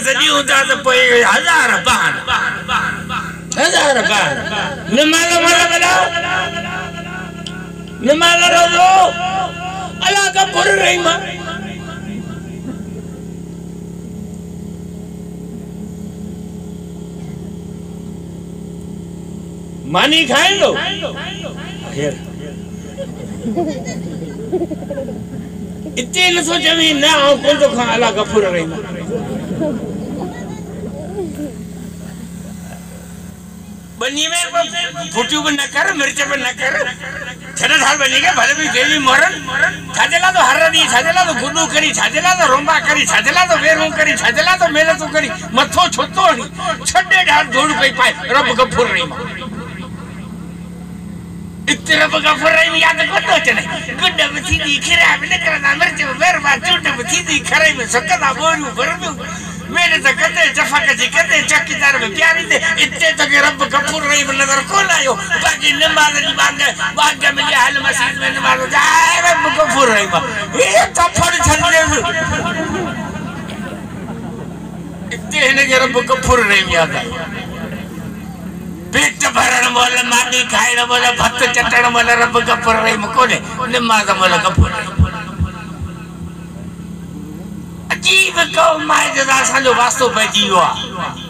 सॼी हूंदा त पोइ हज़ार बहाना नमाज़ वाला बना नमाज़ रोज़ो अल्लाह का पुर रही मां मानी खाए लो इतने न सोचे भी ना हो कौन तो खा अल्लाह का पुर रही मां बनी में फुटियो भी न कर मिर्च भी न कर छड़ा साल बनी के भले भी देवी मरन छाजला तो हर दी छाजला तो गुडू करी छाजला तो रोंबा करी छाजला तो वेरू करी छाजला तो मेले तो करी मथो छोतो नहीं छड्डे ढाल धूड़ पे पाए रब गफूर रही मां इतने रब गफूर रही में याद को तो चले गुड्डा बची दी खिरा में करना मिर्च वेरवा चूट बची दी खरे में सकदा बोरू भरबू मेरे तो कहते जफा के जी कहते चौकीदार में प्यारी दे इतने तो के रब गफूर रही में नजर कौन आयो बाकी नमाज की बात में हाल मस्जिद में नमाज जाए रब गफूर रही में ये तो फड़ छंदे इतने ने के रब गफूर रही में आता पेट भरण मोल मानी खाइण मोल भत चटण मोल रब गफूर रही में कोने नमाज मोल गफूर रही अजीब कौम मां जो असांजो वास्तो पइजी वियो आहे